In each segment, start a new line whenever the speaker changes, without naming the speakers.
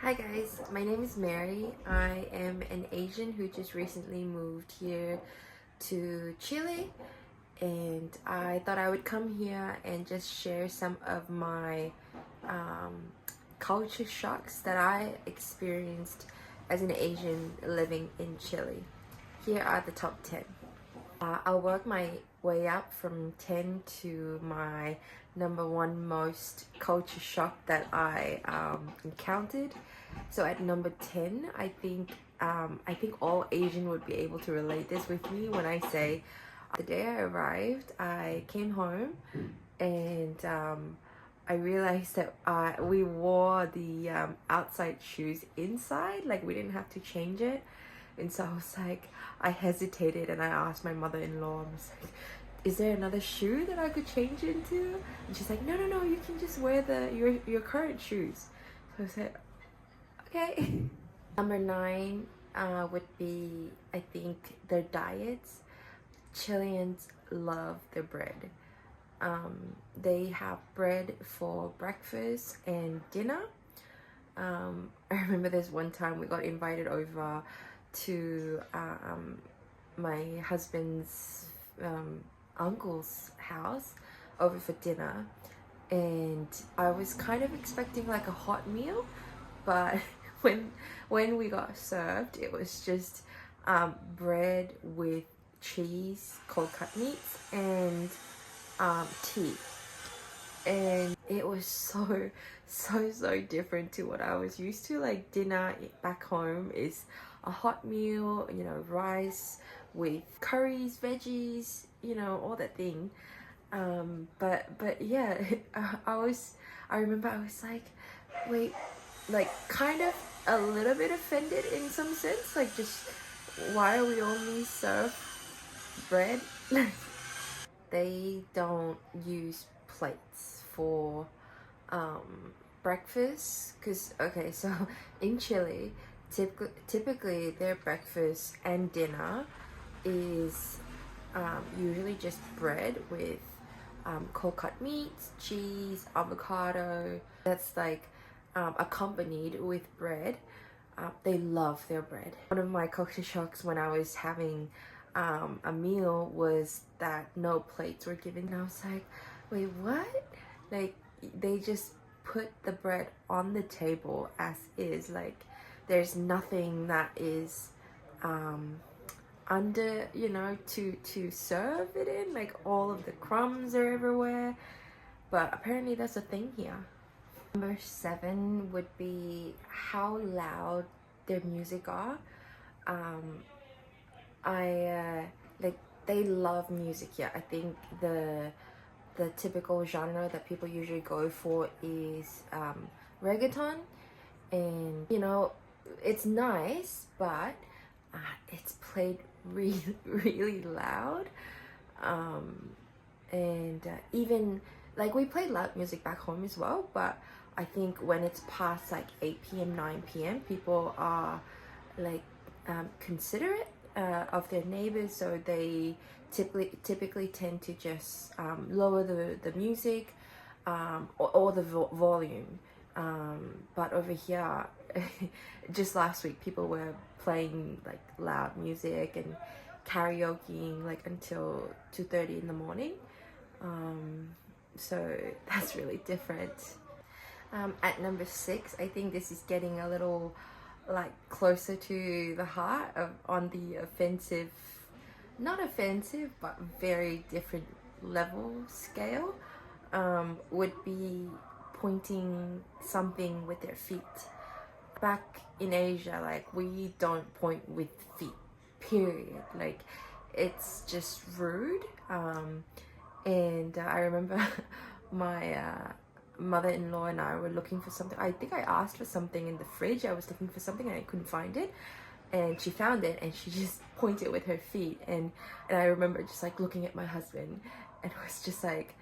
Hi guys, my name is Mary. I am an Asian who just recently moved here to Chile, and I thought I would come here and just share some of my um, culture shocks that I experienced as an Asian living in Chile. Here are the top 10. I'll work my way up from 10 to my number one most culture shock that I encountered. So at number 10, I think all Asian would be able to relate this with me when I say the day I arrived, I came home and I realized that we wore the outside shoes inside, like we didn't have to change it. And so I was like, I hesitated and I asked my mother-in-law, I was like, is there another shoe that I could change into? And she's like, no, you can just wear your current shoes. So I said, okay. Number 9 would be, I think, their diets. Chileans love their bread. They have bread for breakfast and dinner. I remember there's one time we got invited over to my husband's uncle's house over for dinner, and I was kind of expecting like a hot meal, but when we got served, it was just bread with cheese, cold cut meats, and tea. And it was so different to what I was used to. Like dinner back home is a hot meal, you know, rice with curries, veggies, you know, all that thing. But yeah, I remember I was like, wait, like kind of a little bit offended in some sense, like just why are we only served bread? They don't use plates for breakfast, because okay, so in Chile typically their breakfast and dinner is usually just bread with cold cut meats, cheese, avocado, that's like accompanied with bread. They love their bread. One of my culture shocks when I was having a meal was that no plates were given. And I was like, wait, what? Like, they just put the bread on the table as is. Like, there's nothing that is under, you know, to serve it in. Like, all of the crumbs are everywhere. But apparently that's a thing here. Number 7 would be how loud their music are. Like, they love music here. I think the typical genre that people usually go for is reggaeton, and you know, it's nice, but it's played really loud. And even like we play loud music back home as well, but I think when it's past like 8 p.m. 9 p.m. people are like considerate of their neighbors, so they typically tend to just lower the music or the volume. But over here, just last week, people were playing like loud music and karaokeing like until 2:30 in the morning. So that's really different. At number 6, I think this is getting a little like closer to the heart of on the offensive, not offensive, but very different level scale, would be pointing something with their feet. Back in Asia, like we don't point with feet, period. Like it's just rude. And I remember my mother-in-law and I were looking for something. I think I asked for something in the fridge. I was looking for something and I couldn't find it, and she found it and she just pointed with her feet, and I remember just like looking at my husband, and it was just like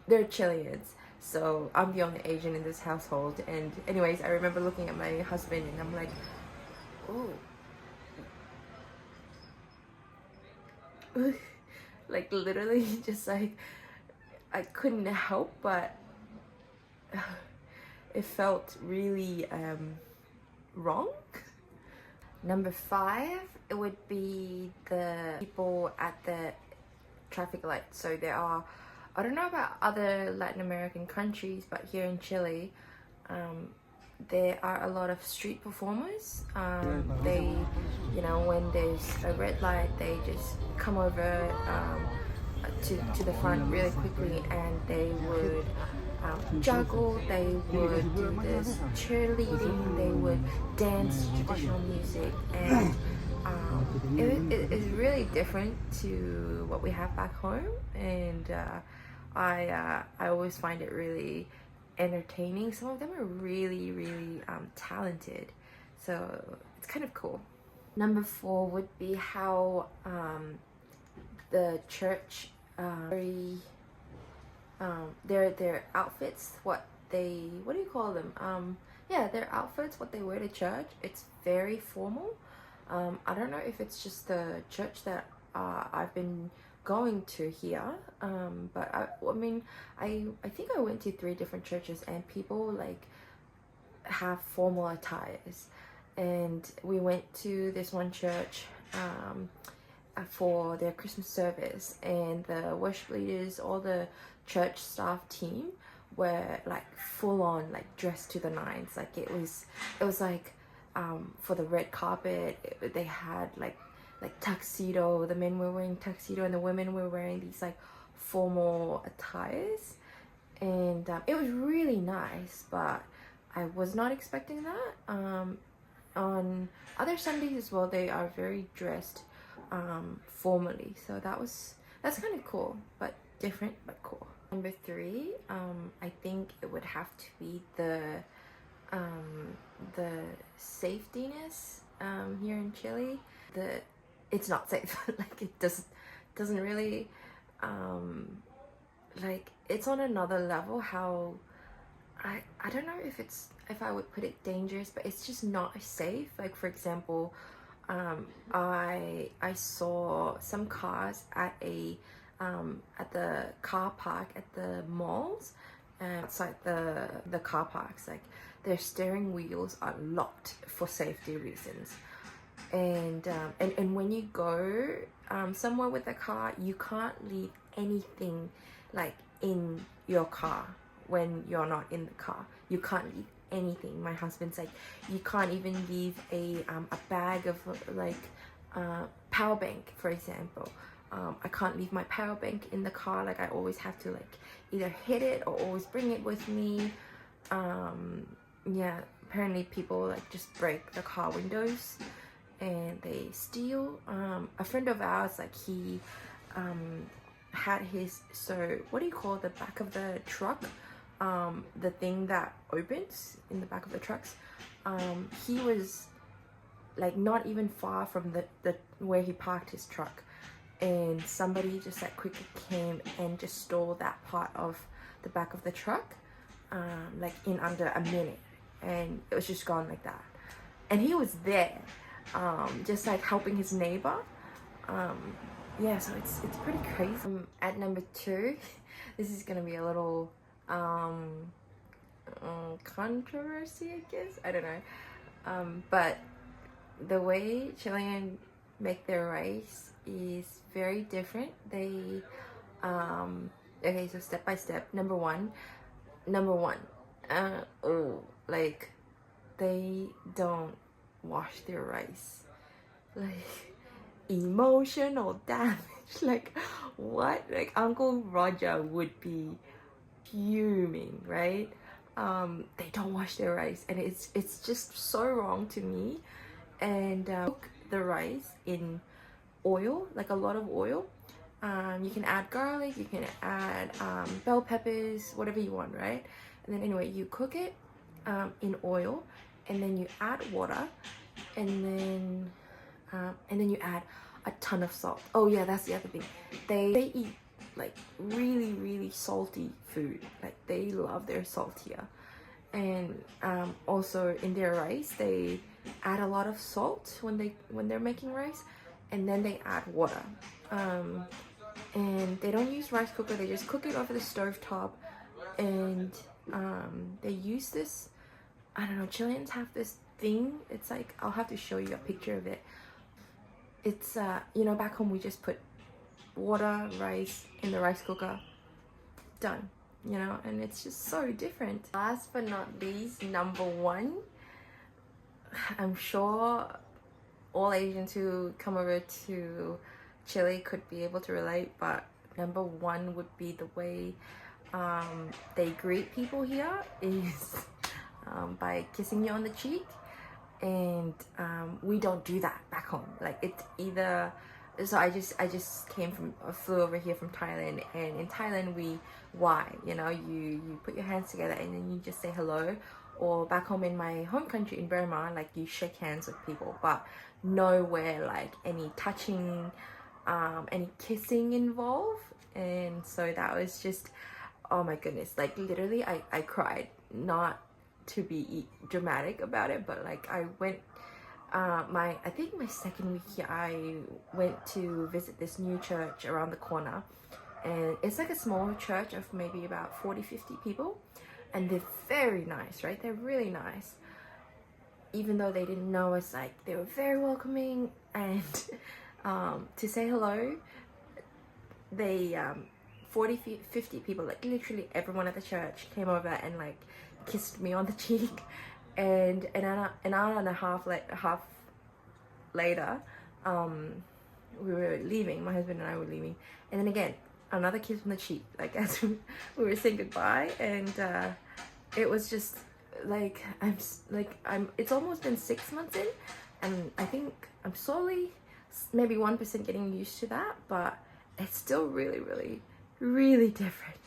they're Chileans, so I'm the only Asian in this household. And anyways, I remember looking at my husband and I'm like, oh. Like literally just like I couldn't help but it felt really wrong. Number 5, it would be the people at the traffic light. So there are, I don't know about other Latin American countries, but here in Chile, there are a lot of street performers. They, you know, when there's a red light, they just come over to the front really quickly, and they would juggle, they would do this cheerleading, they would dance traditional music, and it is really different to what we have back home, and I always find it really entertaining. Some of them are really talented, so it's kind of cool. Number 4 would be how the church their outfits, what do you call them, yeah, their outfits, what they wear to church, it's very formal. I don't know if it's just the church that I've been going to here, but I mean I think I went to 3 different churches, and people like have formal attires. And we went to this one church for their Christmas service, and the worship leaders, all the church staff team were like full on like dressed to the nines. Like it was like for the red carpet, they had like tuxedo, the men were wearing tuxedo, and the women were wearing these like formal attires, and it was really nice, but I was not expecting that. On other Sundays as well, they are very dressed formally, so that's kind of cool, but different but cool. Number 3, I think it would have to be the safetyness here in Chile. It's not safe. Like it doesn't really like, it's on another level. How I don't know if I would put it dangerous, but it's just not safe. Like for example, I saw some cars at the car park at the malls, and outside the car parks, like their steering wheels are locked for safety reasons. And when you go somewhere with a car, you can't leave anything like in your car. When you're not in the car, you can't leave anything. My husband's like, you can't even leave a bag of like power bank, for example. I can't leave my power bank in the car. Like I always have to like either hit it or always bring it with me. Yeah, apparently people like just break the car windows and they steal. A friend of ours, like he had his, so what do you call the back of the truck, the thing that opens in the back of the trucks, he was like not even far from the where he parked his truck, and somebody just like quickly came and just stole that part of the back of the truck, like in under a minute, and it was just gone like that. And he was there just like helping his neighbor. Yeah, so it's pretty crazy. At number 2, this is gonna be a little controversy, I guess, I don't know, but the way Chilean make their rice is very different. They okay, so step by step. Number one, like they don't wash their rice. Like emotional damage. Like what? Like Uncle Roger would be fuming, right? They don't wash their rice, and it's just so wrong to me. And cook the rice in oil, like a lot of oil. You can add garlic, you can add bell peppers, whatever you want, right? And then anyway, you cook it in oil, and then you add water, and then you add a ton of salt. Oh yeah, that's the other thing. They eat like really salty food. Like they love their salt here. And also in their rice, they add a lot of salt when they're making rice, and then they add water. And they don't use rice cooker, they just cook it over the stove top, and they use this, I don't know, Chileans have this thing. It's like, I'll have to show you a picture of it. It's you know, back home we just put water, rice in the rice cooker, done, you know, and it's just so different. Last but not least, number one, I'm sure all Asians who come over to Chile could be able to relate, but number one would be the way they greet people here is by kissing you on the cheek. And we don't do that back home. Like, it's either, so I just flew over here from Thailand, and in Thailand you know, you put your hands together and then you just say hello. Or back home in my home country in Burma, like, you shake hands with people, but nowhere like any touching, any kissing involved. And so that was just, oh my goodness, like literally I cried, not to be dramatic about it, but like I went, I think my second week here, I went to visit this new church around the corner, and it's like a small church of maybe about 40-50 people, and they're very nice, right? They're really nice. Even though they didn't know us, like, they were very welcoming, and to say hello, they 40-50 people, like literally everyone at the church came over and like kissed me on the cheek. And an hour and a half later, we were leaving, my husband and I were leaving, and then again another kiss on the cheek, like as we were saying goodbye. And it was just like, it's almost been 6 months in, and I think I'm slowly, maybe 1% getting used to that, but it's still really, really, really different.